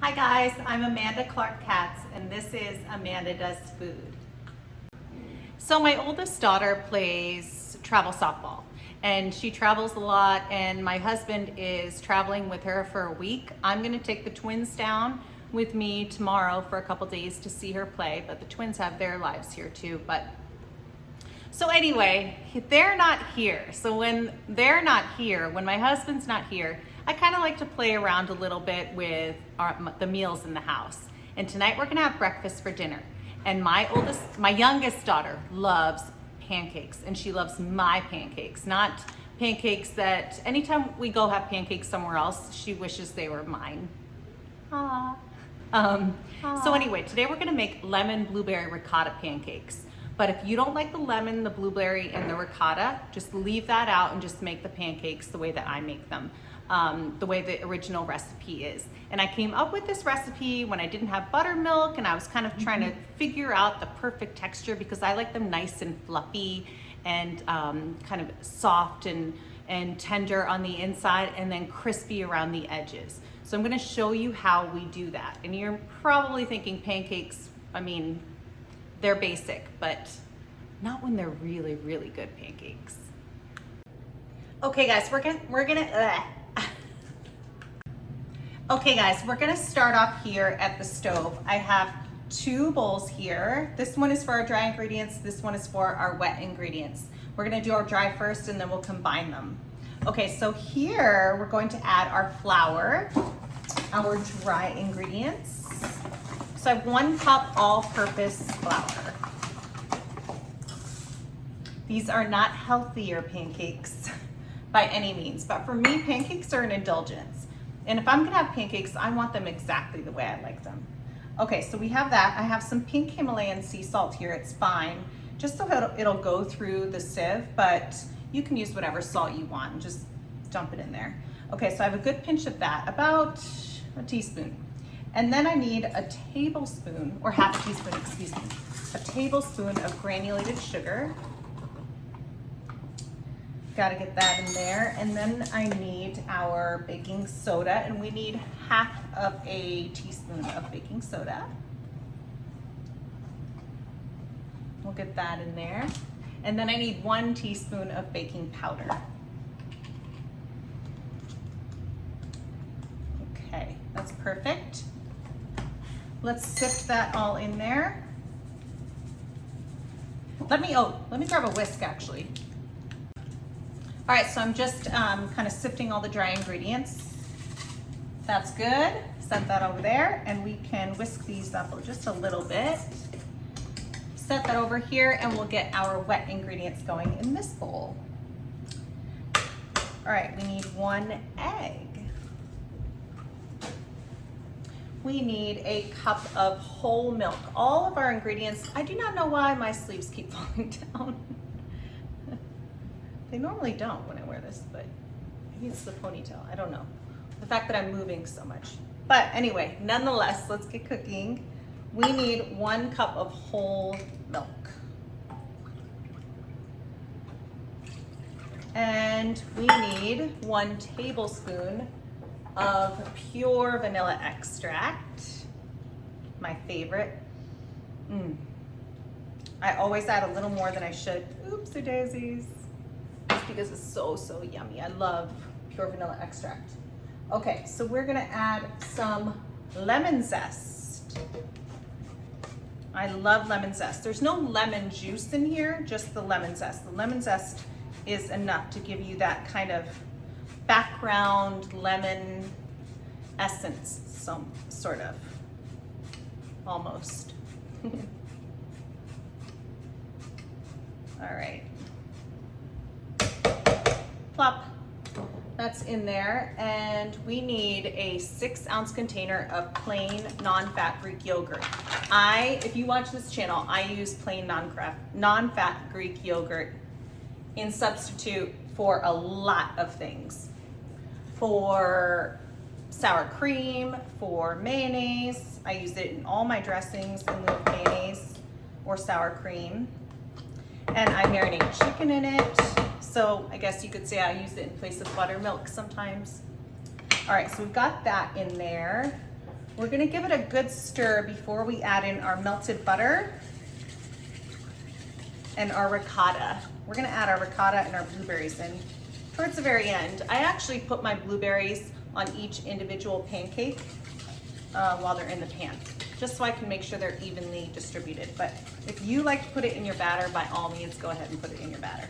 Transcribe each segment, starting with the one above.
Hi guys, I'm Amanda Clark Katz and this is Amanda Does Food. So my oldest daughter plays travel softball and she travels a lot, and my husband is traveling with her for a week. I'm gonna take the twins down with me tomorrow for a couple days to see her play, but the twins have their lives here too. So anyway, they're not here. So when they're not here, when my husband's not here, I kind of like to play around a little bit with the meals in the house. And tonight we're gonna have breakfast for dinner. And my youngest daughter loves pancakes, and she loves my pancakes, not pancakes that anytime we go have pancakes somewhere else, she wishes they were mine. Aww. So anyway, today we're gonna make lemon blueberry ricotta pancakes. But if you don't like the lemon, the blueberry, and the ricotta, just leave that out and just make the pancakes the way that I make them, the way the original recipe is. And I came up with this recipe when I didn't have buttermilk, and I was kind of trying to figure out the perfect texture because I like them nice and fluffy and kind of soft and tender on the inside and then crispy around the edges. So I'm gonna show you how we do that. And you're probably thinking pancakes, I mean, they're basic, but not when they're really, really good pancakes. Okay guys, we're gonna start off here at the stove. I have 2 bowls here. This one is for our dry ingredients, this one is for our wet ingredients. We're gonna do our dry first and then we'll combine them. Okay, so here we're going to add our flour, our dry ingredients. So I have 1 cup all-purpose flour. These are not healthier pancakes by any means, but for me, pancakes are an indulgence. And if I'm gonna have pancakes, I want them exactly the way I like them. Okay, so we have that. I have some pink Himalayan sea salt here, it's fine, just so it'll go through the sieve, but you can use whatever salt you want and just dump it in there. Okay, so I have a good pinch of that, about a teaspoon. And then I need a tablespoon, or half a teaspoon, excuse me, a tablespoon of granulated sugar. Gotta get that in there. And then I need our baking soda, and we need half of a teaspoon of baking soda. We'll get that in there. And then I need 1 teaspoon of baking powder. Okay, that's perfect. Let's sift that all in there. Let me grab a whisk actually. All right, so I'm just kind of sifting all the dry ingredients. That's good. Set that over there, and we can whisk these up just a little bit. Set that over here, and we'll get our wet ingredients going in this bowl. All right, we need 1 egg. We need a cup of whole milk. All of our ingredients, I do not know why my sleeves keep falling down. They normally don't when I wear this, but maybe it's the ponytail, I don't know. The fact that I'm moving so much. But anyway, nonetheless, let's get cooking. We need 1 cup of whole milk. And we need 1 tablespoon of pure vanilla extract, my favorite. I always add a little more than I should. Oopsie daisies. Just because it's so, so yummy. I love pure vanilla extract. Okay, so we're gonna add some lemon zest. I love lemon zest. There's no lemon juice in here, just the lemon zest. The lemon zest is enough to give you that kind of background lemon essence, some sort of, almost. All right, plop, that's in there. And we need a 6-ounce container of plain non-fat Greek yogurt. If you watch this channel, I use plain non-fat Greek yogurt in substitute for a lot of things. For sour cream, for mayonnaise. I use it in all my dressings in lieu of mayonnaise or sour cream. And I marinate chicken in it. So I guess you could say I use it in place of buttermilk sometimes. All right, so we've got that in there. We're gonna give it a good stir before we add in our melted butter and our ricotta. We're gonna add our ricotta and our blueberries in towards the very end. I actually put my blueberries on each individual pancake while they're in the pan, just so I can make sure they're evenly distributed. But if you like to put it in your batter, by all means, go ahead and put it in your batter.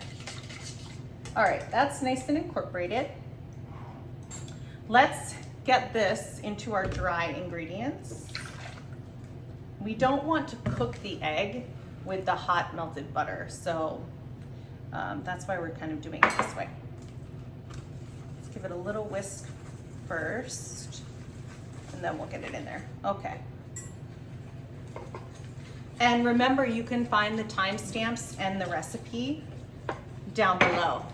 All right, that's nice and incorporated. Let's get this into our dry ingredients. We don't want to cook the egg with the hot melted butter, so that's why we're kind of doing it this way. Let's give it a little whisk first, and then we'll get it in there. Okay. And remember, you can find the timestamps and the recipe down below.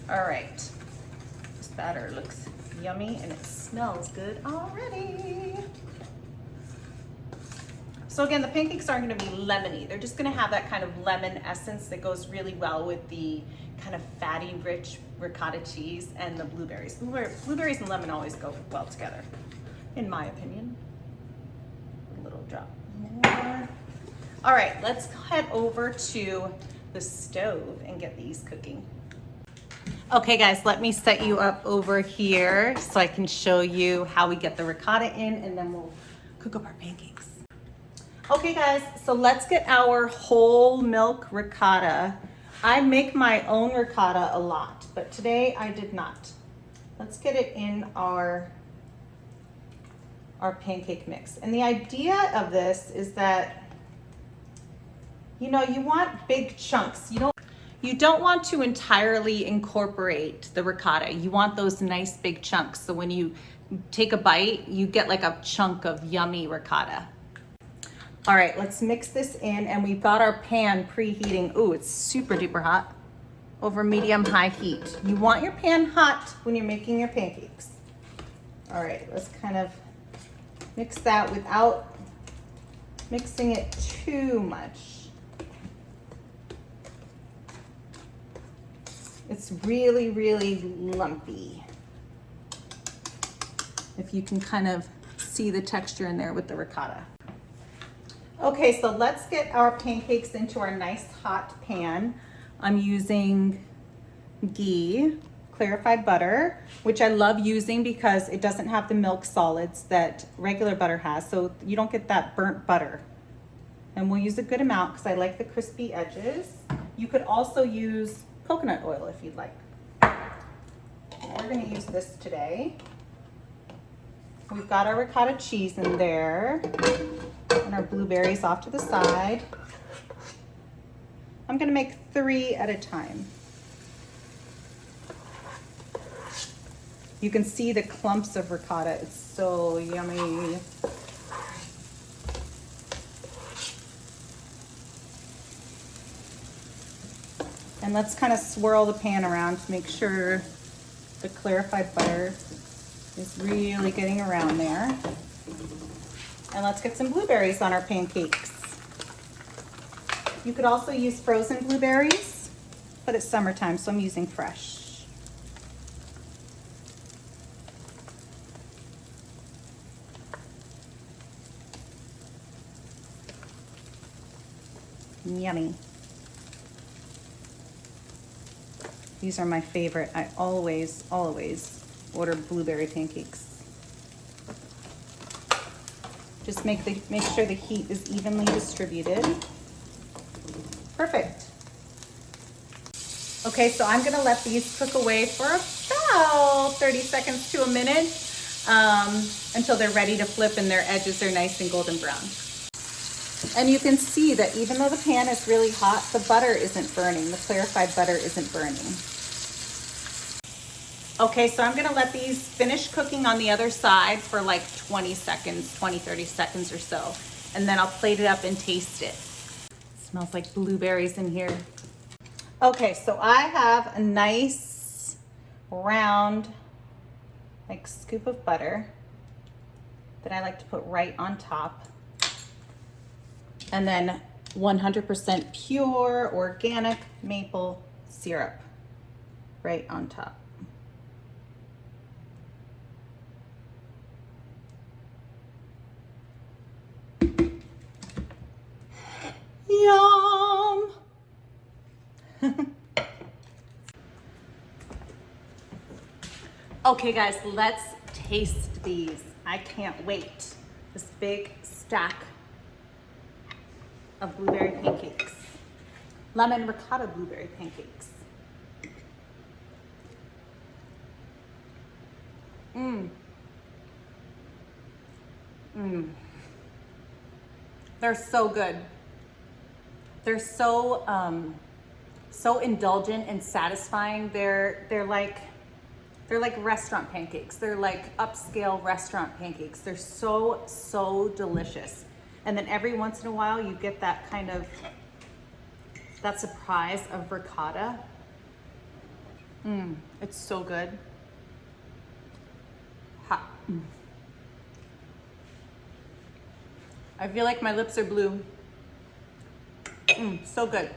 All right, this batter looks yummy and it smells good already. So again, the pancakes aren't gonna be lemony. They're just gonna have that kind of lemon essence that goes really well with the kind of fatty, rich ricotta cheese and the blueberries. Blueberries and lemon always go well together, in my opinion. A little drop more. All right, let's head over to the stove and get these cooking. Okay guys, let me set you up over here so I can show you how we get the ricotta in, and then we'll cook up our pancakes. Okay guys, so let's get our whole milk ricotta. I make my own ricotta a lot, but today I did not. Let's get it in our pancake mix. And the idea of this is that, you know, you want big chunks. You don't want to entirely incorporate the ricotta. You want those nice big chunks. So when you take a bite, you get like a chunk of yummy ricotta. All right, let's mix this in, and we've got our pan preheating. Ooh, it's super duper hot, over medium-high heat. You want your pan hot when you're making your pancakes. All right, let's kind of mix that without mixing it too much. It's really, really lumpy. If you can kind of see the texture in there with the ricotta. Okay, so let's get our pancakes into our nice hot pan. I'm using ghee, clarified butter, which I love using because it doesn't have the milk solids that regular butter has, so you don't get that burnt butter. And we'll use a good amount because I like the crispy edges. You could also use coconut oil if you'd like. We're going to use this today. We've got our ricotta cheese in there and our blueberries off to the side. I'm going to make 3 at a time. You can see the clumps of ricotta. It's so yummy. And let's kind of swirl the pan around to make sure the clarified butter is really getting around there. And let's get some blueberries on our pancakes. You could also use frozen blueberries, but it's summertime, so I'm using fresh. Yummy. These are my favorite. I always order blueberry pancakes. Just make sure the heat is evenly distributed. Perfect. Okay, so I'm gonna let these cook away for about 30 seconds to a minute until they're ready to flip and their edges are nice and golden brown. And you can see that even though the pan is really hot, the butter isn't burning. The clarified butter isn't burning. Okay, so I'm gonna let these finish cooking on the other side for like 20 seconds, 20, 30 seconds or so. And then I'll plate it up and taste it. It smells like blueberries in here. Okay, so I have a nice round like scoop of butter that I like to put right on top. And then 100% pure organic maple syrup right on top. Okay guys, let's taste these. I can't wait. This big stack of blueberry pancakes. Lemon ricotta blueberry pancakes. They're so good. They're so indulgent and satisfying. They're like restaurant pancakes. They're like upscale restaurant pancakes. They're so delicious. And then every once in a while you get that kind of, that surprise of ricotta. It's so good. Hot. I feel like my lips are blue. So good.